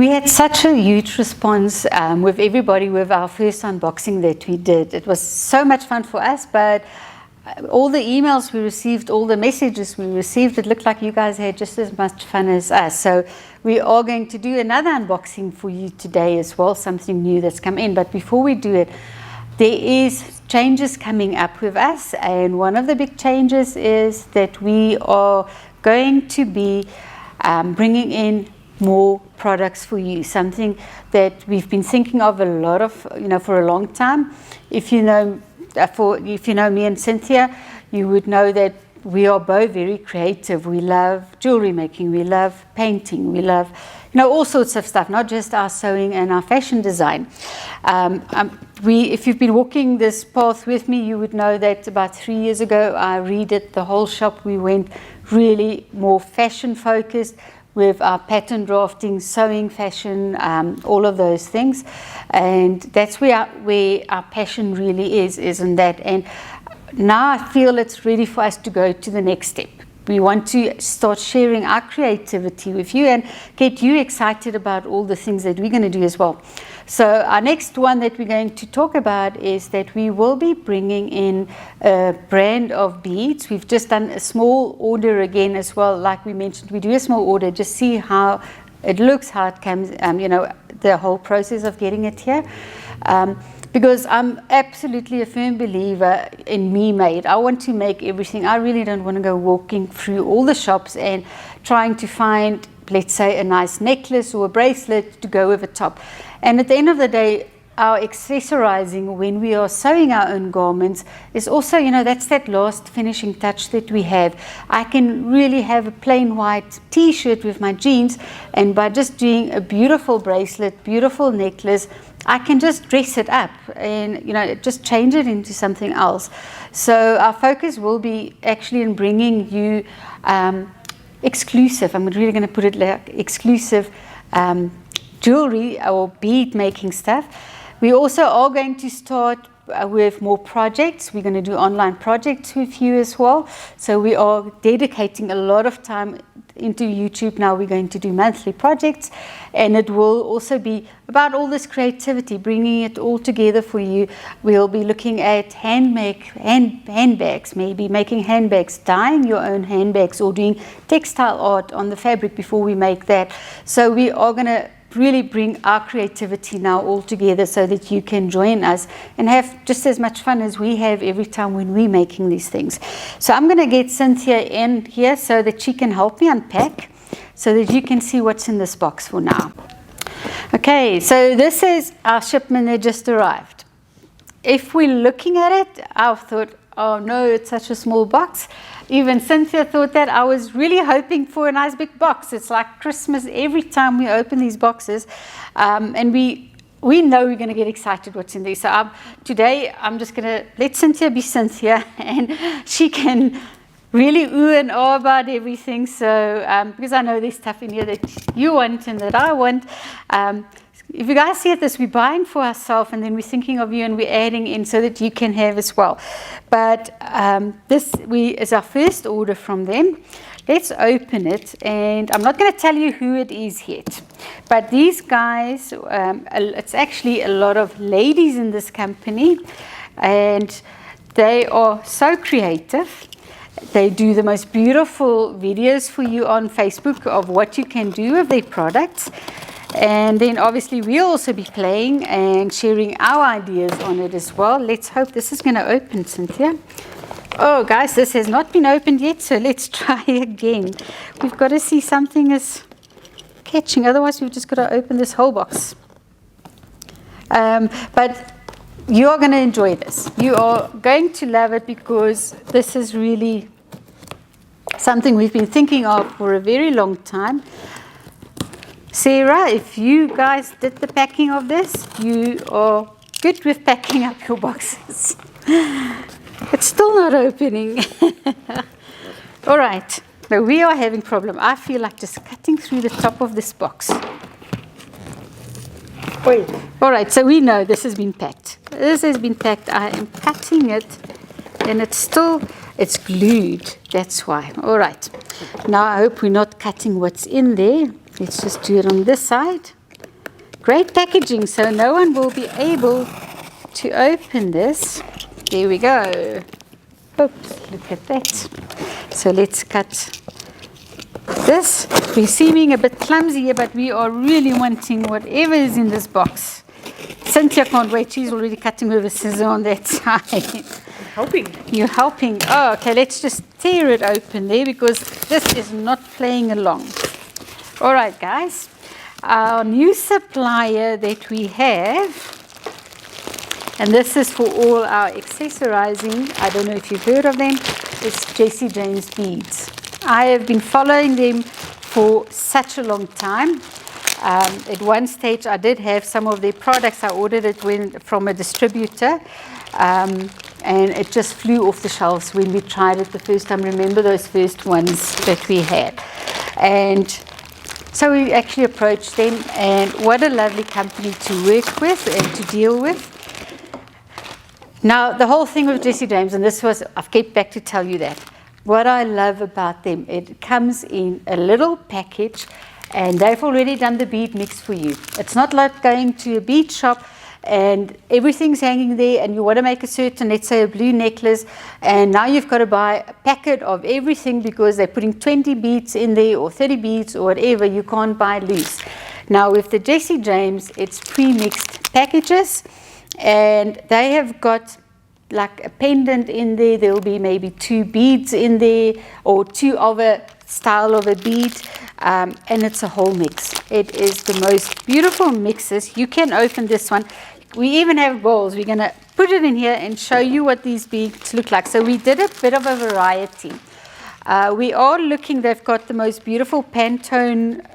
We had such a huge response with everybody with our first unboxing that we did. It was so much fun for us, but all the emails we received, all the messages we received, it looked like you guys had just as much fun as us. So we are going to do another unboxing for you today as well, something new that's come in. But before we do it, there is changes coming up with us, and one of the big changes is that we are going to be bringing in more products for you, something that we've been thinking of a lot of, for a long time. If you know me and Cynthia, you would know that we are both very creative. We love jewelry making, we love painting, we love all sorts of stuff, not just our sewing and our fashion design. If you've been walking this path with me, you would know that about 3 years ago I redid the whole shop. We went really more fashion focused with our pattern drafting, sewing, fashion, all of those things. And that's where our passion really is in that. And now I feel it's ready for us to go to the next step. We want to start sharing our creativity with you and get you excited about all the things that we're going to do as well. So our next one that we're going to talk about is that we will be bringing in a brand of beads. We've just done a small order again as well. Like we mentioned, we do a small order, just see how it looks, how it comes, the whole process of getting it here. Because I'm absolutely a firm believer in me made. I want to make everything. I really don't want to go walking through all the shops and trying to find, let's say, a nice necklace or a bracelet to go with the top. And at the end of the day, our accessorizing when we are sewing our own garments is also, that's that last finishing touch that we have. I can really have a plain white t-shirt with my jeans, and by just doing a beautiful bracelet, beautiful necklace, I can just dress it up and just change it into something else. So our focus will be actually in bringing you exclusive, I'm really going to put it like exclusive jewelry or bead making stuff. We also are going to start with more projects. We're going to do online projects with you as well. So we are dedicating a lot of time into YouTube now. We're going to do monthly projects, and it will also be about all this creativity, bringing it all together for you. We'll be looking at handbags, maybe making handbags, dyeing your own handbags, or doing textile art on the fabric before we make that. So we are going to really bring our creativity now all together so that you can join us and have just as much fun as we have every time when we're making these things. So I'm going to get Cynthia in here so that she can help me unpack so that you can see what's in this box for now. Okay, so this is our shipment that just arrived. If we're looking at it, I thought, oh no, it's such a small box. Even Cynthia thought that. I was really hoping for a nice big box. It's like Christmas every time we open these boxes. And we know we're going to get excited what's in there. So today I'm just going to let Cynthia be Cynthia, and she can really ooh and ah about everything. So because I know there's stuff in here that you want and that I want. If you guys see this, we're buying for ourselves, and then we're thinking of you, and we're adding in so that you can have as well. But this is our first order from them. Let's open it, and I'm not going to tell you who it is yet. But these guys, it's actually a lot of ladies in this company, and they are so creative. They do the most beautiful videos for you on Facebook of what you can do with their products. And then obviously we'll also be playing and sharing our ideas on it as well. Let's hope this is going to open, Cynthia. Oh guys, this has not been opened yet, so let's try again. We've got to see something is catching, otherwise we've just got to open this whole box. But you are going to enjoy this. You are going to love it, because this is really something we've been thinking of for a very long time. Sarah, if you guys did the packing of this, you are good with packing up your boxes. It's still not opening. All right. Now we are having a problem. I feel like just cutting through the top of this box. Wait. All right. So we know this has been packed. This has been packed. I am cutting it, and it's glued. That's why. All right. Now I hope we're not cutting what's in there. Let's just do it on this side. Great packaging, so no one will be able to open this. There we go. Oops, look at that. So let's cut this. We're seeming a bit clumsy here, but we are really wanting whatever is in this box. Cynthia can't wait. She's already cutting with a scissor on that side. Helping. You're helping. Oh, okay, let's just tear it open there because this is not playing along. All right, guys. Our new supplier that we have, and this is for all our accessorizing, I don't know if you've heard of them, it's Jesse James Beads. I have been following them for such a long time. At one stage I did have some of their products. I ordered it from a distributor, and it just flew off the shelves when we tried it the first time. Remember those first ones that we had? And so we actually approached them, and what a lovely company to work with and to deal with. Now, the whole thing with Jesse James, and I've kept back to tell you that, what I love about them, it comes in a little package, and they've already done the bead mix for you. It's not like going to a bead shop and everything's hanging there and you want to make a certain, let's say a blue necklace, and now you've got to buy a packet of everything because they're putting 20 beads in there or 30 beads or whatever. You can't buy loose. Now with the Jesse James, it's pre-mixed packages, and they have got like a pendant in there. There will be maybe 2 beads in there or 2 of a style of a bead, and it's a whole mix. It is the most beautiful mixes. You can open this one. We even have bowls. We're going to put it in here and show you what these beads look like. So we did a bit of a variety. We are looking, they've got the most beautiful Pantone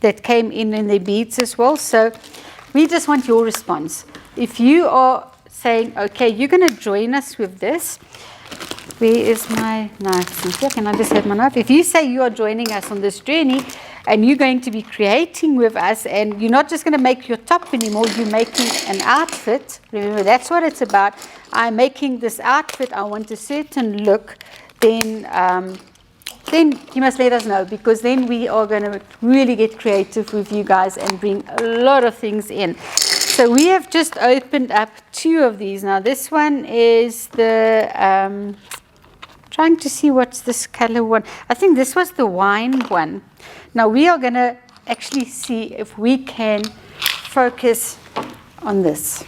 that came in their beads as well. So we just want your response. If you are saying, okay, you're going to join us with this. Where is my knife, Cynthia? Can I just have my knife? If you say you are joining us on this journey and you're going to be creating with us, and you're not just going to make your top anymore, you're making an outfit. Remember, that's what it's about. I'm making this outfit. I want a certain look. Then you must let us know, because then we are going to really get creative with you guys and bring a lot of things in. So we have just opened up 2 of these. Now this one is the, trying to see what's this color one. I think this was the wine one. Now we are going to actually see if we can focus on this.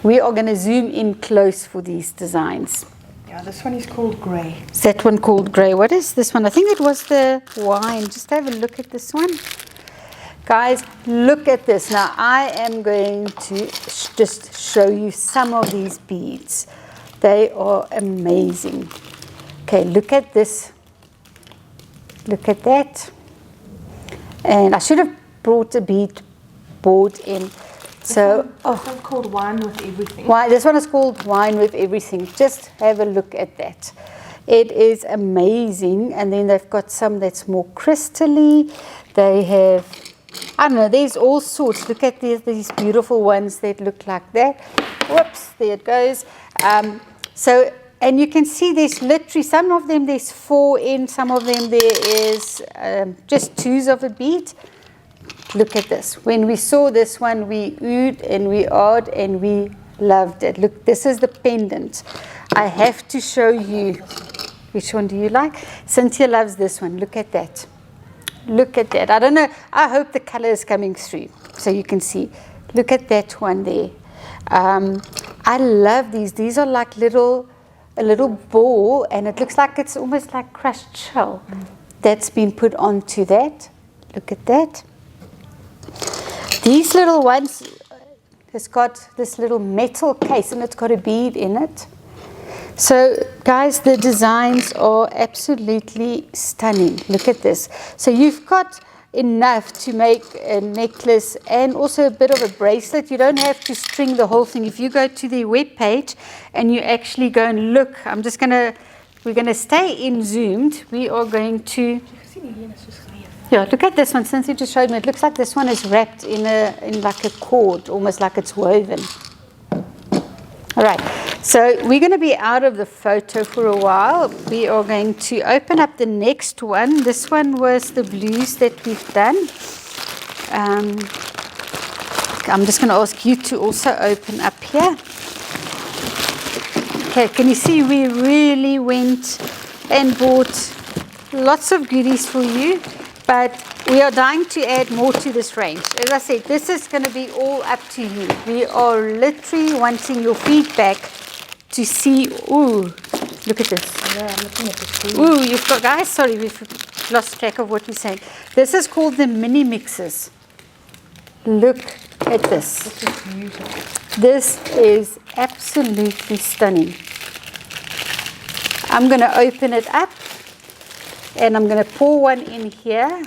We are going to zoom in close for these designs. Yeah, this one is called grey. Is that one called grey? What is this one? I think it was the wine. Just have a look at this one. Guys, look at this. Now I am going to just show you some of these beads. They are amazing. Okay, look at this. Look at that. And I should have brought a bead board in. So, this one's called Wine with Everything. This one is called Wine with Everything. Just have a look at that. It is amazing. And then they've got some that's more crystally. They have, I don't know, there's all sorts. Look at these beautiful ones that look like that. Whoops, there it goes. And you can see there's literally, some of them there's 4 in, some of them there is just 2s of a bead. Look at this. When we saw this one, we oohed and we awed and we loved it. Look, this is the pendant. I have to show you. Which one do you like? Cynthia loves this one. Look at that. Look at that. I don't know. I hope the color is coming through so you can see. Look at that one there. I love these. These are like a little ball, and it looks like it's almost like crushed shell that's been put onto that. Look at that. These little ones, it's got this little metal case and it's got a bead in it. So guys, the designs are absolutely stunning. Look at this. So you've got enough to make a necklace and also a bit of a bracelet. You don't have to string the whole thing. If you go to their webpage and you actually go and look, we're going to stay in zoomed. We are going to, yeah, look at this one. Since you just showed me, it looks like this one is wrapped in like a cord, almost like it's woven. All right, so we're going to be out of the photo for a while. We are going to open up the next one. This one was the blues that we've done. I'm just going to ask you to also open up here. Okay, can you see we really went and bought lots of goodies for you, but we are dying to add more to this range. As I said, this is going to be all up to you. We are literally wanting your feedback to see. Ooh, look at this. I know, I'm looking at the screen. Ooh, you've got, guys, sorry, we've lost track of what we're saying. This is called the mini mixes. Look at this. This is beautiful. This is absolutely stunning. I'm going to open it up and I'm going to pour one in here.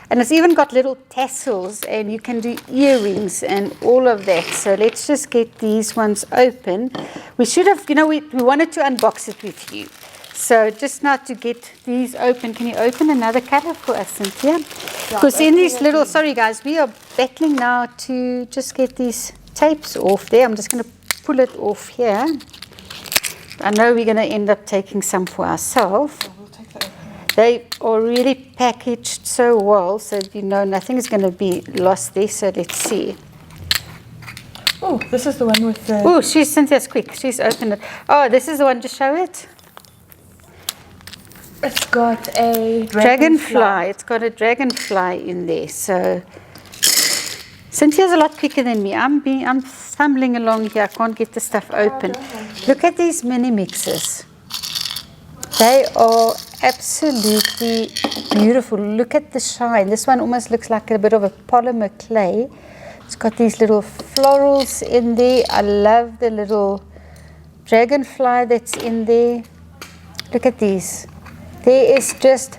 And it's even got little tassels and you can do earrings and all of that. So let's just get these ones open. We should have, you know, we wanted to unbox it with you. So just now to get these open, can you open another color for us, Cynthia? Because in these little, sorry guys, we are battling now to just get these tapes off there. I'm just going to pull it off here. I know we're going to end up taking some for ourselves. We'll take that open. They are really packaged so well, so you know nothing is going to be lost there. So let's see. Oh, this is the one with the... Oh, Cynthia's quick. She's opened it. Oh, this is the one. Just show it. It's got a Dragonfly. It's got a dragonfly in there. So Cynthia's a lot quicker than me. I'm stumbling along here. I can't get the stuff open. Look at these mini mixes. They are absolutely beautiful. Look at the shine. This one almost looks like a bit of a polymer clay. It's got these little florals in there. I love the little dragonfly that's in there. Look at these. There is just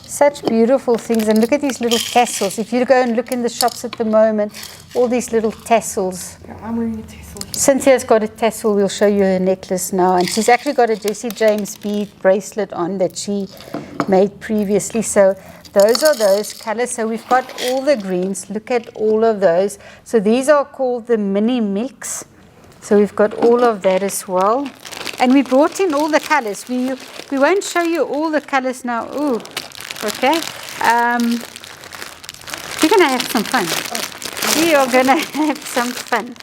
such beautiful things. And look at these little tassels. If you go and look in the shops at the moment, all these little tassels. Yeah, I'm wearing a tassel. Cynthia's got a tassel. We'll show you her necklace now. And she's actually got a Jessie James bead bracelet on that she made previously. So those are those colors. So we've got all the greens. Look at all of those. So these are called the mini mix. So we've got all of that as well. And we brought in all the colors. We won't show you all the colors now. Ooh, okay. We're going to have some fun. We are going to have some fun.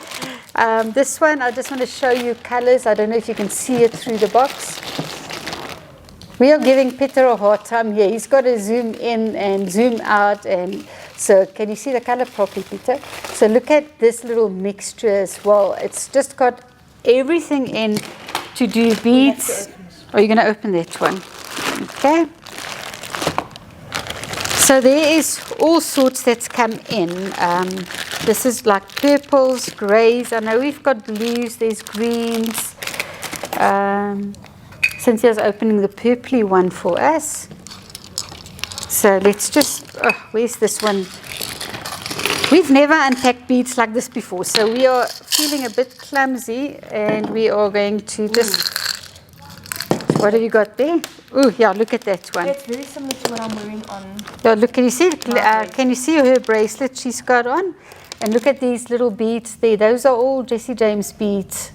This one, I just want to show you colors. I don't know if you can see it through the box. We are giving Peter a hard time here. He's got to zoom in and zoom out. And so can you see the color properly, Peter? So look at this little mixture as well. It's just got everything in to do beads. Are you going to open that one? Okay. So there is all sorts that's come in. This is like purples, grays. I know we've got blues. There's greens. Cynthia's opening the purpley one for us. So let's just, where's this one? We've never unpacked beads like this before, so we are feeling a bit clumsy, and we are going to just, what have you got there? Oh, yeah, look at that one. Yeah, it's very similar to what I'm wearing on. Yeah, look, can you see her bracelet she's got on? And look at these little beads there. Those are all Jessie James beads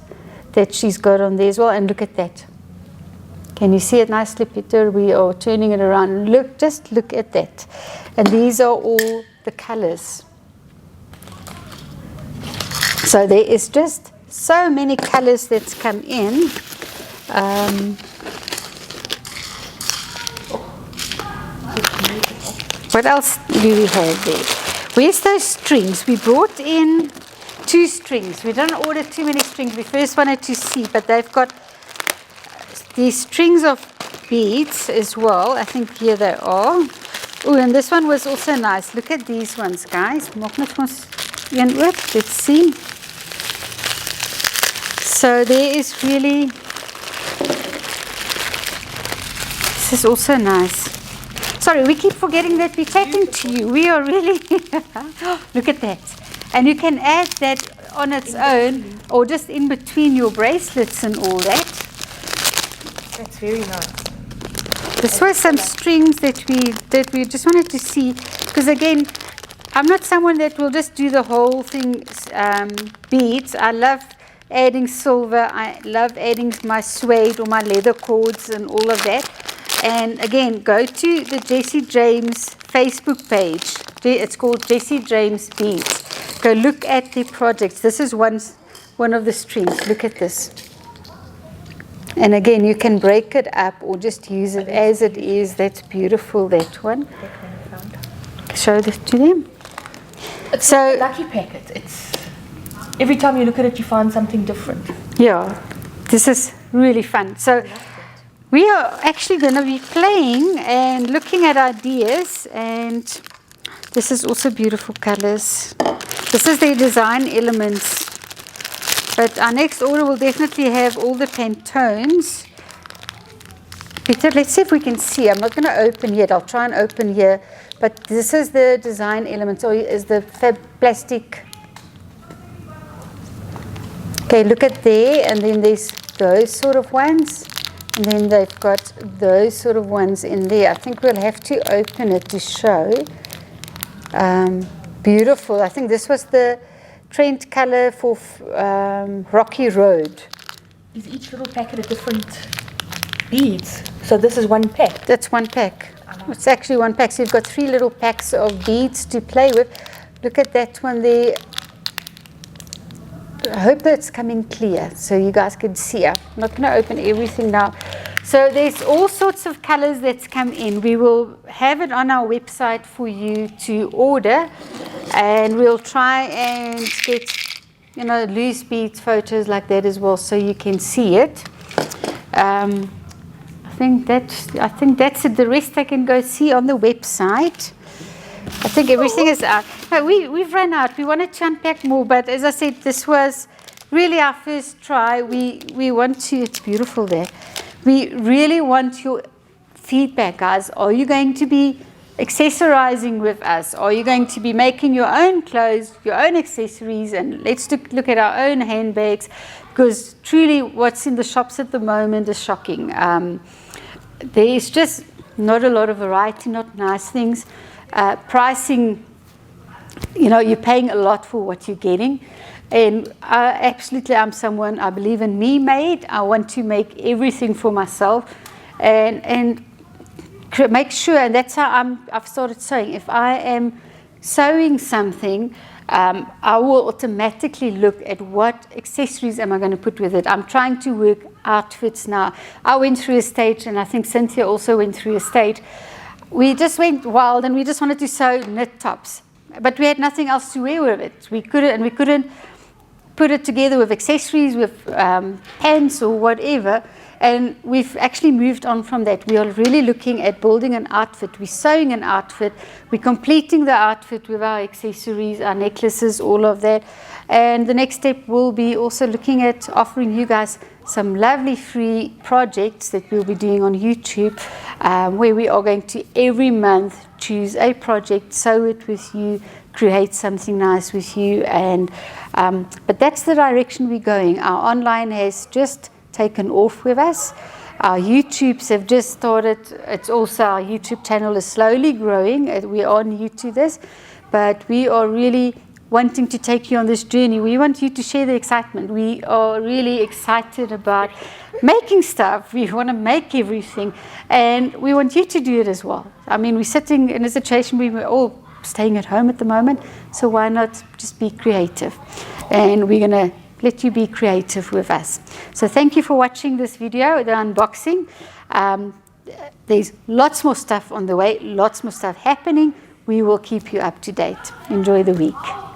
that she's got on there as well. And look at that. Can you see it nicely, Peter? We are turning it around. Look, just look at that. And these are all the colors. So there is just so many colors that's come in. What else do we have there? Where's those strings? We brought in 2 strings. We didn't order too many strings. We first wanted to see, but they've got these strings of beads as well. I think here they are. Oh, and this one was also nice. Look at these ones, guys. Maak net ons een oop. Let's see. So there is really, this is also nice. Sorry, we keep forgetting that we're chatting to you. We are really, look at that. And you can add that on its own or just in between your bracelets and all that. That's very nice. This was some strings that we just wanted to see, because again, I'm not someone that will just do the whole thing beads. I love adding silver. I love adding my suede or my leather cords and all of that. And again, go to the Jessie James Facebook page. It's called Jessie James Beads. go look at the projects. This is one of the streams. Look at this. And again, you can break it up or just use it as it is. That's beautiful, that one. Show this to them. It's a lucky packet. It's every time you look at it, you find something different. Yeah, this is really fun. So we are actually going to be playing and looking at ideas, and this is also beautiful colors. This is the design elements. But our next order will definitely have all the Pantones. Peter, let's see if we can see. I'm not going to open yet. I'll try and open here. But this is the design elements, or is the plastic. Okay, look at there, and then there's those sort of ones. And then they've got those sort of ones in there. I think we'll have to open it to show. Beautiful. I think this was the trend color for Rocky Road. Is each little packet a different beads? So this is one pack. That's one pack. It's actually one pack. So you've got 3 little packs of beads to play with. Look at that one there. I hope that's coming clear so you guys can see. I'm not going to open everything now. So there's all sorts of colors that's come in. We will have it on our website for you to order, and we'll try and get, loose beads photos like that as well, so you can see it. I think that's it. The rest I can go see on the website. I think everything is out. No, we've run out. We wanted to unpack more, but as I said, this was really our first try. We want to. It's beautiful there. We really want your feedback, guys. Are you going to be accessorizing with us? Are you going to be making your own clothes, your own accessories? And let's look at our own handbags, because truly what's in the shops at the moment is shocking. There's just not a lot of variety, not nice things. Pricing, you're paying a lot for what you're getting. And I'm someone, I believe in me made. I want to make everything for myself and make sure, and that's how I've started sewing. If I am sewing something, I will automatically look at what accessories am I going to put with it. I'm trying to work outfits now. I went through a stage, and I think Cynthia also went through a stage. We just went wild, and we just wanted to sew knit tops, but we had nothing else to wear with it. We couldn't put it together with accessories, with pants or whatever. And we've actually moved on from that. We are really looking at building an outfit. We're sewing an outfit. We're completing the outfit with our accessories, our necklaces, all of that. And the next step will be also looking at offering you guys some lovely free projects that we'll be doing on YouTube, where we are going to every month choose a project, sew it with you, create something nice with you. And but that's the direction we're going. Our online has just taken off with us. Our YouTubes have just started. It's also, our YouTube channel is slowly growing. We are new to this, but we are really wanting to take you on this journey. We want you to share the excitement. We are really excited about making stuff. We want to make everything, and we want you to do it as well. I mean, we're sitting in a situation where we're all staying at home at the moment, so why not just be creative? And we're going to let you be creative with us. So thank you for watching this video, the unboxing. There's lots more stuff on the way, lots more stuff happening. We will keep you up to date. Enjoy the week.